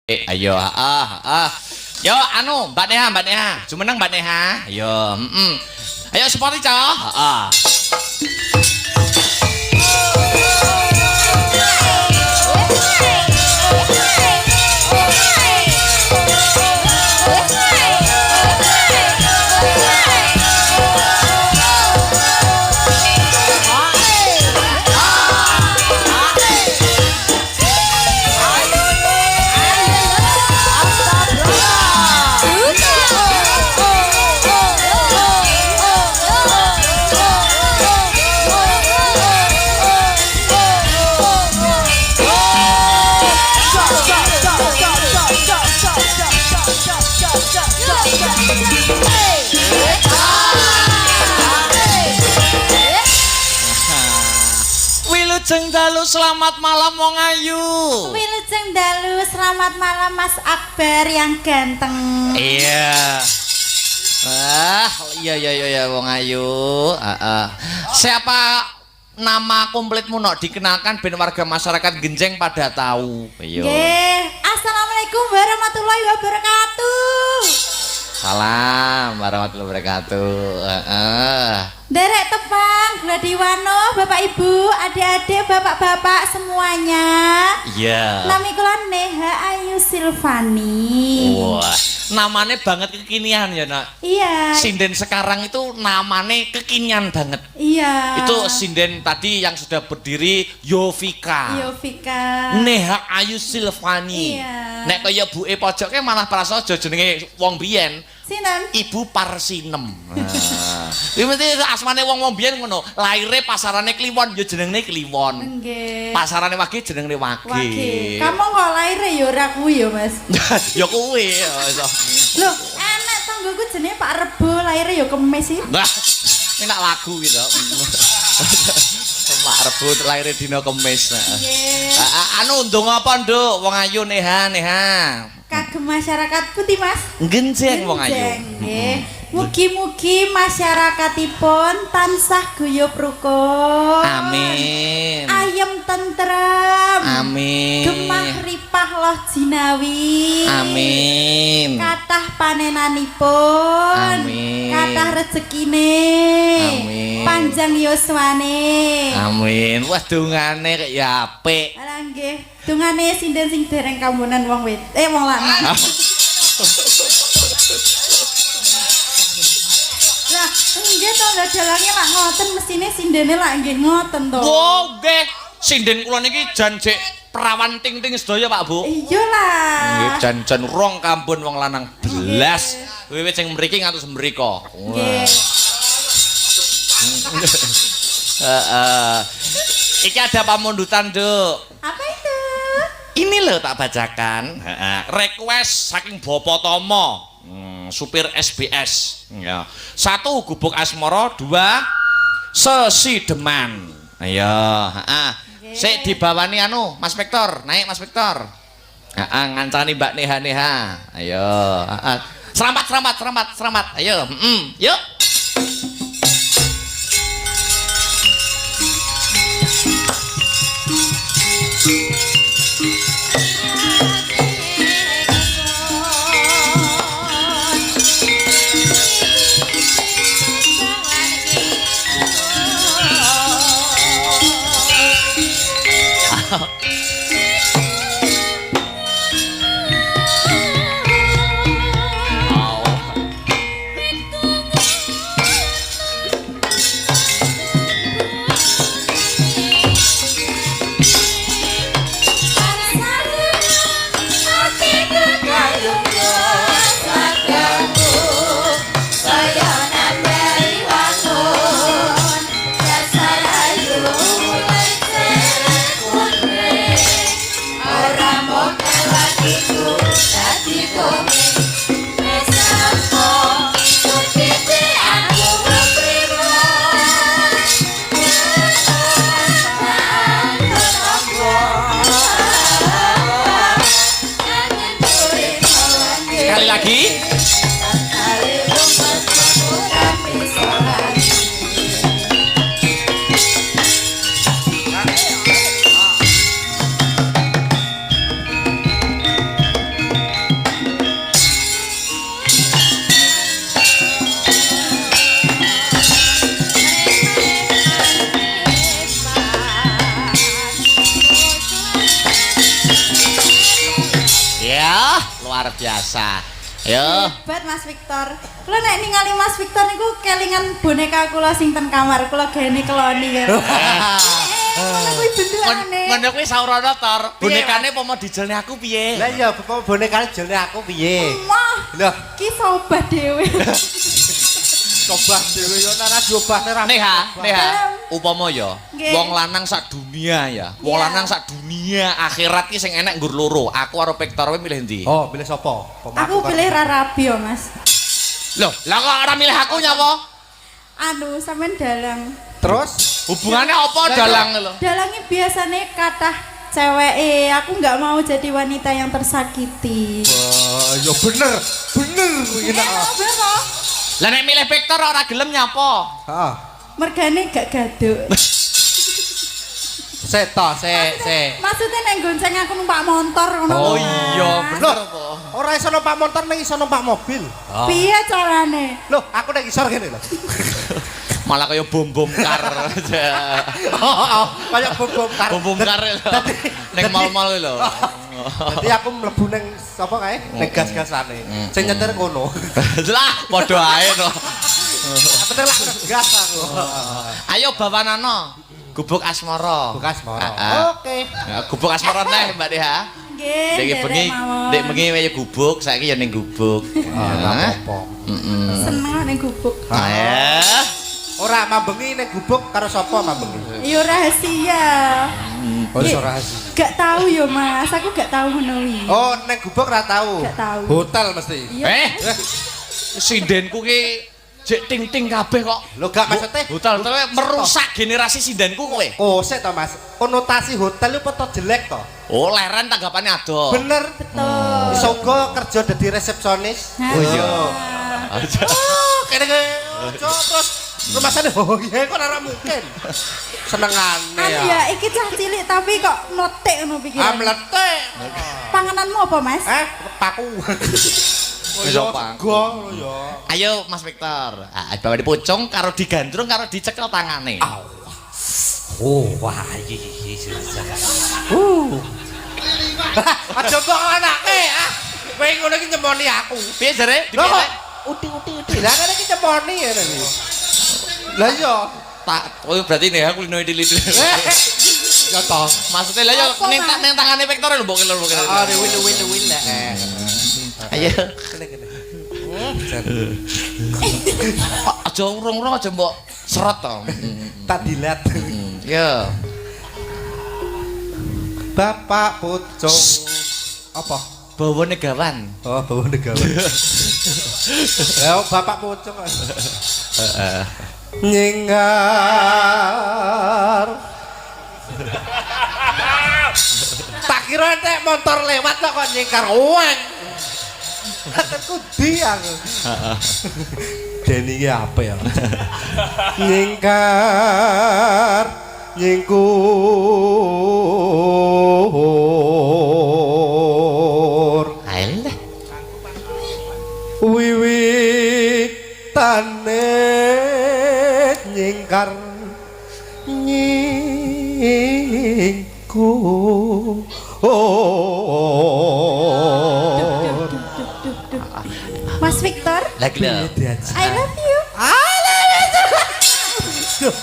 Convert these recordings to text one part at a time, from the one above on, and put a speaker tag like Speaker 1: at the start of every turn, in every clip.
Speaker 1: Ayo, yo, anu, Mbak Neha, jumeneng Mbak Neha, ayo, ayo seperti cowok, Wilujeng dalu selamat malam wong ayu.
Speaker 2: Wilujeng dalu selamat malam Mas Akbar yang ganteng.
Speaker 1: Iya. Iya wong ayu. Siapa nama komplitmu nok dikenalkan ben warga masyarakat Genjeng pada tahu. Ayo.
Speaker 2: Nggih. Assalamualaikum warahmatullahi wabarakatuh.
Speaker 1: Salam warahmatullahi wabarakatuh.
Speaker 2: Derek tepang, Gladiwano, Bapak Ibu, adik-adik, bapak-bapak semuanya.
Speaker 1: Iya.
Speaker 2: Nami kula Neha Ayu Silvani.
Speaker 1: Wah, namanya banget kekinian ya nak.
Speaker 2: Iya.
Speaker 1: Sinden sekarang itu namanya kekinian banget.
Speaker 2: Iya.
Speaker 1: Itu sinden tadi yang sudah berdiri Yovika.
Speaker 2: Yovika.
Speaker 1: Neha Ayu Silvani.
Speaker 2: Iya.
Speaker 1: Nek kaya buke pojoknya malah prasaja jenenge wong biyen.
Speaker 2: Sinten?
Speaker 1: Ibu Parsinem. Nah, iki mesti asmane wong-wong biyen ngono. Laire pasarane Kliwon ya jenenge Kliwon.
Speaker 2: Nggih.
Speaker 1: Pasarane Wage jenenge Wage.
Speaker 2: Wage. Kamu kok laire ya ora kuwi ya, Mas?
Speaker 1: Ya kuwi.
Speaker 2: Loh, enak tanggoku jenenge Pak Rebo, laire ya Kemis sih.
Speaker 1: Nah, ini nak lagu gitu. Pak Rebut laire dina Kemis.
Speaker 2: Nggih.
Speaker 1: Anu ndonga apa, Nduk? Wong ayu Neha.
Speaker 2: Kagem masyarakat putih Mas.
Speaker 1: Genjeng wong ayu.
Speaker 2: Nggih. Mugi-mugi masyarakatipun tansah guyub rukun.
Speaker 1: Amin.
Speaker 2: Ayem tentrem.
Speaker 1: Amin.
Speaker 2: Gemah ripah loh jinawi.
Speaker 1: Amin.
Speaker 2: Kathah panenanipun.
Speaker 1: Amin.
Speaker 2: Kathah rezekine.
Speaker 1: Amin.
Speaker 2: Panjang yuswane.
Speaker 1: Amin. Wah dungane kaya ya apik.
Speaker 2: Alah nggih. Dungane sinden sing dereng kambunan wong wong lanang. Lah, nggih to dalange lak ngoten mestine sindene lak nggih ngoten to.
Speaker 1: Wo, nggih. Sinden kula niki jan jek perawan ting-ting sedaya Pak Bu.
Speaker 2: Iya lah.
Speaker 1: Nggih jan-jan rong kampun wong lanang belas. Wiwit sing mriki ngantos mriko.
Speaker 2: Nggih.
Speaker 1: Iki ada pamundutan, Duk.
Speaker 2: Apa itu?
Speaker 1: Ini loh tak bacakan. Request saking Bapak Tomo, supir SBS. Ya. 1 gubuk asmara, 2 sesideman. Ayo, sik dibawani anu, Mas Vektor, naik Mas Vektor. Ngancani Mbak Neha. Ayo, selamat. Ayo, yuk. luar biasa. Yo.
Speaker 2: Hebat Mas Victor. Kula nek ningali Mas Victor niku kelingan boneka kula sing ten kamar kula gene keloni ya. Ngono kuwi bentukane.
Speaker 1: Ngono kuwi Saurana tor. Bonekane apa mau dijelne aku piye?
Speaker 3: Lah iya, bonekane jelne aku piye?
Speaker 2: Wah.
Speaker 3: Lho,
Speaker 2: Ki sobat dhewe.
Speaker 3: coba dhewe yo nana diobahne ra.
Speaker 1: Neha. Upama ya,
Speaker 2: Nggih.
Speaker 1: wong lanang sak dunia ya. Wong
Speaker 2: Iya.
Speaker 1: lanang sak dunia akhirat ki sing enek nggur loro. Aku karo Victor kowe milih ndi?
Speaker 3: Oh, pilih sapa?
Speaker 2: Aku pilih Rarabi ya, Mas.
Speaker 1: Loh, lah kok ora milih aku nyapa?
Speaker 2: Anu, sampean dalang.
Speaker 3: Terus
Speaker 1: Hubungannya apa dalang lho?
Speaker 2: Dalangi biasanya kathah ceweke, aku nggak mau jadi wanita yang tersakiti.
Speaker 3: ya bener kuwi nak.
Speaker 2: Bener.
Speaker 1: Lah nek milih Victor ora gelem nyapa?
Speaker 3: Heeh.
Speaker 2: Mergane gak gaduk.
Speaker 3: Sik to, sik.
Speaker 2: Maksudnya neng gonceng aku numpak motor ngono.
Speaker 1: Oh
Speaker 2: Mas.
Speaker 1: iya, bener apa?
Speaker 3: Ora iso numpak motor ning iso numpak mobil.
Speaker 2: Piye carane?
Speaker 3: Loh, aku nek isor kene lho.
Speaker 1: Malah kaya bom-bom kar aja.
Speaker 3: Kayak bom kar.
Speaker 1: Bom-bom kar lho. Ning mal-mal lho.
Speaker 3: Dadi aku mlebu ning sapa kae? Ning gas-gasane. Sing nyetir kono.
Speaker 1: Lah, padha ae to.
Speaker 3: Bener lah gas aku.
Speaker 1: Ayo bawanana. Gubuk asmara.
Speaker 3: Bekas moro.
Speaker 1: Ah, ah.
Speaker 3: Oke.
Speaker 1: Ya, gubuk asmara teh, Mbak Deha.
Speaker 2: Nggih.
Speaker 1: Dek bengi,
Speaker 2: mawon.
Speaker 1: dek bengi wae gubuk, saiki ya ning gubuk.
Speaker 3: Ora apa-apa.
Speaker 2: Seneng ning gubuk.
Speaker 1: Ah.
Speaker 3: Ora mambengi ning gubuk karo sapa mambengi?
Speaker 2: Yo rahasia.
Speaker 3: Oh, iso rahasia.
Speaker 2: Gak tahu yo Mas, aku gak tahu ngono wi.
Speaker 3: Oh, ning gubuk ra tahu.
Speaker 2: Gak tahu.
Speaker 3: Hotel mesti.
Speaker 2: Iya.
Speaker 1: Sindenku ki jek ting-ting kabeh kok.
Speaker 3: Lho gak maksudnya
Speaker 1: Hotel merusak generasi sindenku kowe.
Speaker 3: Oh, sik to Mas. Konotasi hotel itu peto jelek to.
Speaker 1: Oh, leren tanggapannya ado.
Speaker 3: Bener.
Speaker 2: Betul.
Speaker 3: Iso uga kerja dadi resepsionis.
Speaker 2: Nah.
Speaker 1: Oh iya.
Speaker 3: Oh, kene terus rumah sana oh iya kok ora mungkin. Senengane
Speaker 2: Anu
Speaker 3: ya.
Speaker 2: ya, iki cah cilik tapi kok meletik ngono
Speaker 3: Ah
Speaker 2: pikiran.
Speaker 3: meletek.
Speaker 2: Pangananmu apa Mas?
Speaker 3: Paku.
Speaker 1: Wis apa?
Speaker 3: Go ya.
Speaker 1: Ayo Mas Victor. Ah, bawa dipucung karo digandrung karo dicekel tangane.
Speaker 3: Oh, wah iki. Aja kok anake ah. Kowe ngono iki nyemoni aku.
Speaker 1: Piye jare?
Speaker 3: Lho
Speaker 1: Dipilih?
Speaker 3: kok uti. Lah kan iki nyemoni ya iki. Lah iya.
Speaker 1: Tak, oh berarti nih aku lino idil.
Speaker 3: Ya toh.
Speaker 1: Maksudnya lah yo
Speaker 2: Apa,
Speaker 1: ning
Speaker 2: Mas?
Speaker 1: ning tangane Victor lho mbok lho.
Speaker 3: Ah, win.
Speaker 1: Ayo.
Speaker 3: Kene.
Speaker 1: Aja urung-urung aja mbok seret to.
Speaker 3: Tak dilat.
Speaker 1: Ya.
Speaker 3: Bapak Pucung. Apa?
Speaker 1: Bawa negawan.
Speaker 3: Oh, bawa negara. Ya, Bapak Pucung. Nyingar. Tak kira nek motor lewat kok nyingkar uang. Aku diang. Deni iki apa ya? Nyingkar nyingkur.
Speaker 1: Alah.
Speaker 3: Wiwitane nyingkar nyingkur.
Speaker 2: Mas Victor,
Speaker 1: Lagi lho.
Speaker 2: I love you.
Speaker 3: Ya,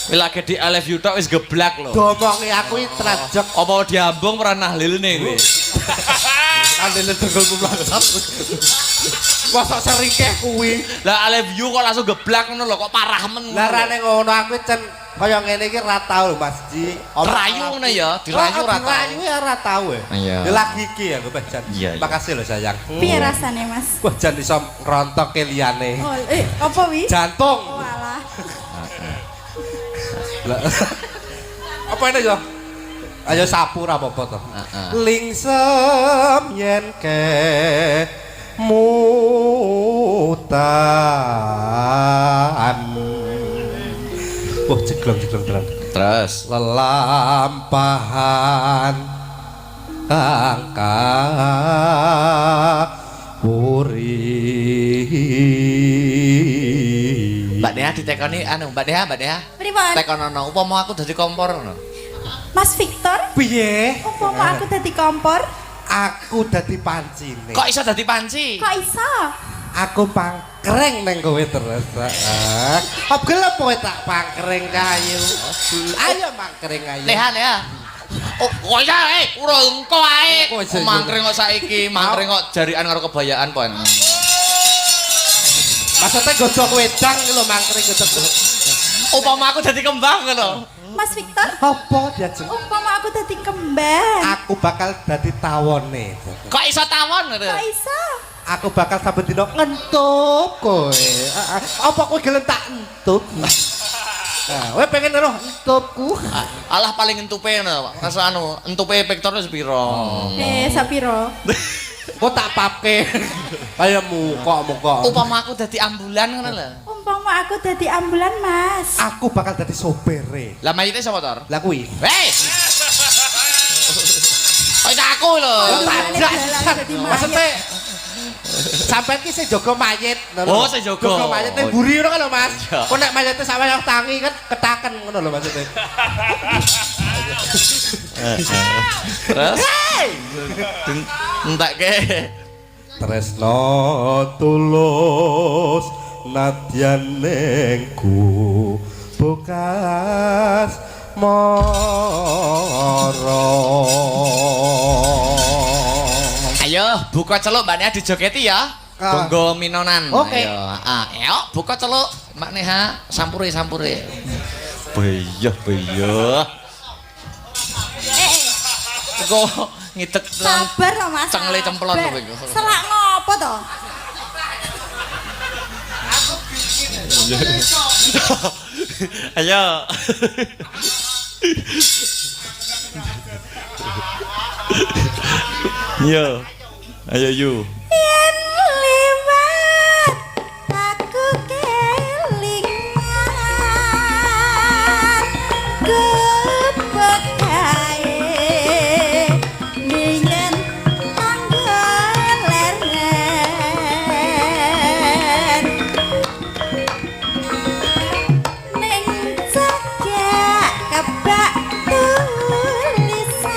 Speaker 1: Kowe lagi di I love you tok wis geblak lho.
Speaker 3: gomongi aku iki trajek
Speaker 1: Apa diambung ora nahlilne kowe?
Speaker 3: andele dengkulku mlangsat. Mosok seringkeh kuwi.
Speaker 1: Lah I love you kok langsung geblak ngono lho, kok parah men.
Speaker 3: Lah rane ngono aku cen kaya ngene iki ra tau lho Mas Ji.
Speaker 1: Rayu ngono ya, dirayu ra tau.
Speaker 3: Dirayu ya ra tau ya.
Speaker 1: Iya.
Speaker 3: Ya lagi iki ya gue Jan.
Speaker 1: Iya, iya.
Speaker 3: Makasih lho sayang.
Speaker 2: Piye rasane Mas?
Speaker 3: Wah jan iso ngrontokke liyane.
Speaker 2: Oh, apa wi?
Speaker 3: Jantung.
Speaker 2: Oh alah.
Speaker 3: Apa ini ya? Ayo sapu ra apa-apa to.
Speaker 1: Heeh.
Speaker 3: Lingsem yen ke mutan. Wah jeglong.
Speaker 1: Terus
Speaker 3: Lelampahan angka puri.
Speaker 1: Mbak Deha ditekoni anu, Mbak Deha.
Speaker 2: Pripun?
Speaker 1: Tekonono upama aku dadi kompor ngono.
Speaker 2: Mas Victor,
Speaker 3: Piye?
Speaker 2: umpama aku dadi kompor,
Speaker 3: Aku dadi pancine.
Speaker 1: Kok iso dadi panci?
Speaker 2: Kok iso?
Speaker 3: Aku pangkreng neng kowe terus. Apa gelem kowe tak pangkreng kayu. Ayo pangkreng ayo.
Speaker 1: Leha. Oh, kok ya ora engko ae. Mangkring kok saiki, mangkring kok jarikan karo kebayaan pon.
Speaker 3: Maksudnya gojok wedang lho mangkring gojok.
Speaker 1: Upama aku dadi kembang ngono.
Speaker 2: Mas Victor?
Speaker 3: Apa diajeng?
Speaker 2: Umpama aku dadi kembang.
Speaker 3: Aku bakal dadi tawone.
Speaker 1: Kok iso tawon ngono?
Speaker 2: Kok iso?
Speaker 3: Aku bakal saben dina ngentup kowe. Apa kowe gelem tak entup? Nah, kowe pengen roh entupku.
Speaker 1: Alah paling entupe ngono, Mas anu, entupe Victor wis piro?
Speaker 2: Sapiro?
Speaker 3: Kok tak papke. Kaya muka.
Speaker 1: Upama aku dadi ambulan ngono lho.
Speaker 2: Umpama aku dadi ambulan, Mas.
Speaker 3: Aku bakal dadi sopere.
Speaker 1: Lah mayite sapa, Tor?
Speaker 3: Lah kuwi.
Speaker 1: Hei! Kok aku lho.
Speaker 3: Maksudnya sampeyan ki sing jaga mayit
Speaker 1: Oh, sing jaga.
Speaker 3: Jaga mayit ning buri ngono kan lho, Mas.
Speaker 1: Iya.
Speaker 3: Kok nek mayite sampeyan tangi kan ketaken ngono lho maksudnya.
Speaker 1: Terus? Entekke.
Speaker 3: Tresno tulus nadyan nengku bekas moro.
Speaker 1: Ayo, buka celuk Mbak Neha dijogeti ya. Bonggo minonan.
Speaker 3: Oke.
Speaker 1: Ayo, ayo buka celuk Mbak Neha, sampure. Beyah. Kok ngidek
Speaker 2: Sabar loh, Mas.
Speaker 1: cengle cemplon
Speaker 2: Sabar.
Speaker 1: kowe iku.
Speaker 2: Selak ngopo to?
Speaker 1: Ayo. Yo. Ayo yu.
Speaker 2: Yen liwat aku kelingan kepekae ningen tanggelen ning cagak kebak tulisan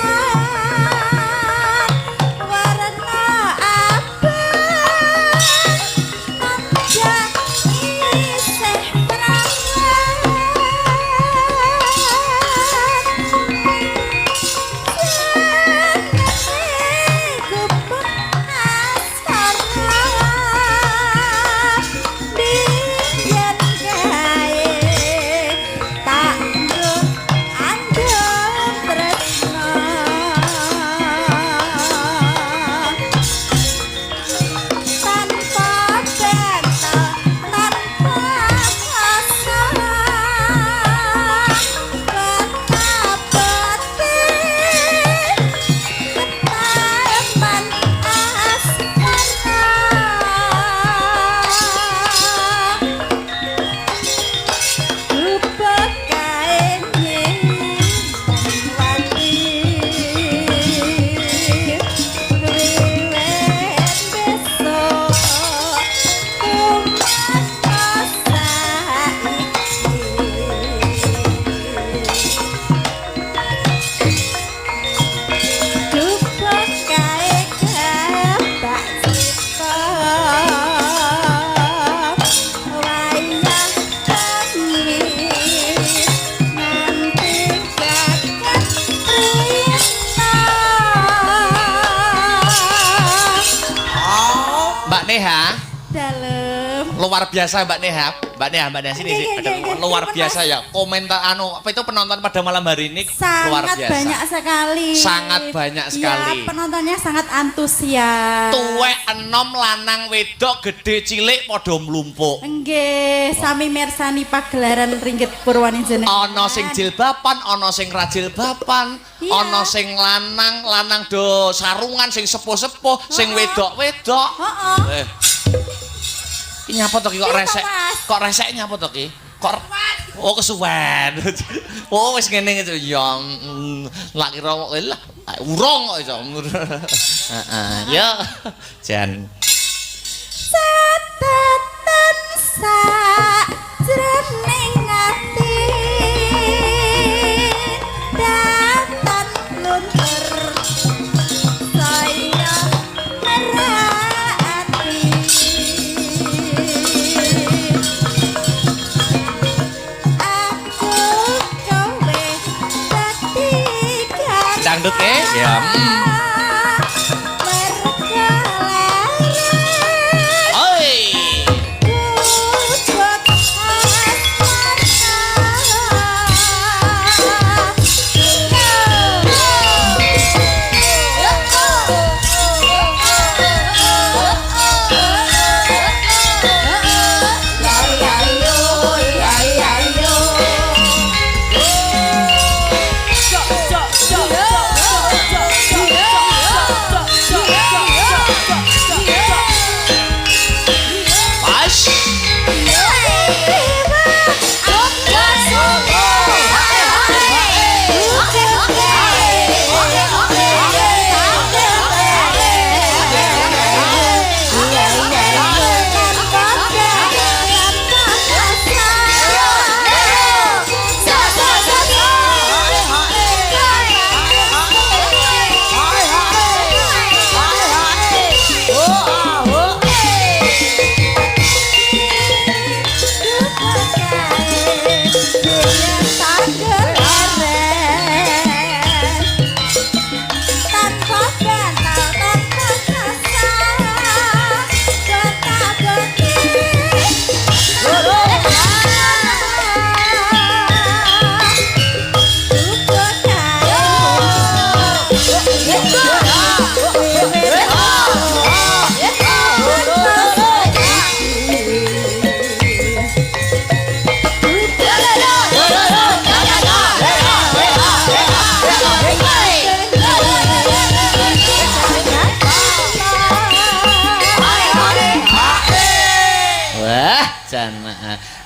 Speaker 2: warna abang tanjak isih tanpa bentol, tanpa asa, betapa pedih ketaman asmara. Bekae nyimpen wati wiwit besok umat saiki bekae kebak cita wayah tangi nanti jagat rina.
Speaker 1: Mbak Neha,
Speaker 2: Dalem
Speaker 1: luar biasa Mbak Neha. Mbak Neha sini sih.
Speaker 2: Iya, iya,
Speaker 1: Luar
Speaker 2: iya,
Speaker 1: biasa ya. Komentar apa itu penonton pada malam hari ini luar
Speaker 2: sangat
Speaker 1: biasa.
Speaker 2: banyak sekali.
Speaker 1: Sangat banyak sekali.
Speaker 2: Ya, penontonnya sangat antusias.
Speaker 1: Tuwek enom lanang wedok gede cilik padha mlumpuk.
Speaker 2: Nggih, sami mirsani pagelaran Ringgit Purwani jenengan.
Speaker 1: Ana sing jilbaban, ana sing ra jilbaban,
Speaker 2: Iya.
Speaker 1: ana sing lanang do sarungan, sing sepuh-sepuh, sing wedok-wedok.
Speaker 2: Heeh.
Speaker 1: Iki nyapa to ki kok
Speaker 2: Iya,
Speaker 1: resek?
Speaker 2: Mas.
Speaker 1: Kok resek nyapa to ki? Kok oh kesuwen. Oh wis ngene gitu ya. Lak kira lah urung kok iso. Heeh, ya. Jan.
Speaker 2: Catatan sajroning ati datan luntur saya
Speaker 1: dangdut ke? Ya. Oi.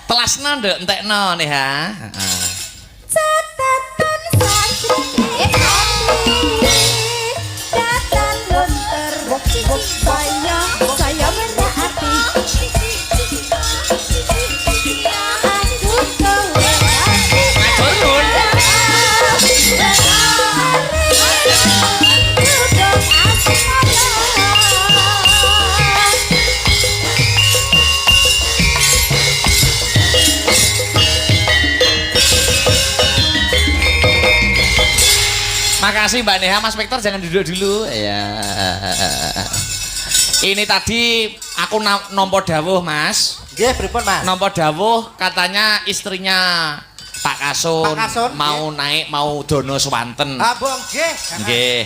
Speaker 1: Telasno nduk entekno nih ha.
Speaker 2: Catatan santri catatan lontar saya berhati aku
Speaker 1: Makasih Mbak Neha, Mas Victor jangan duduk dulu. Ya. Ini tadi aku nompo dawuh, Mas.
Speaker 3: Nggih, pripun, Mas?
Speaker 1: Nompo dawuh katanya istrinya Pak Kasun, mau naik mau dono swanten.
Speaker 3: Ah, Bong, nggih.
Speaker 1: Nggih.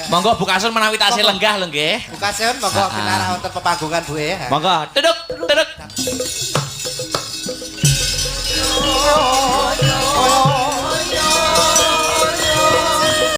Speaker 1: Monggo Bu Kasun menawi tasih lenggah lho nggih.
Speaker 3: Bu Kasun, monggo pinarah wonten pepanggungan Bu e.
Speaker 1: Monggo, duduk.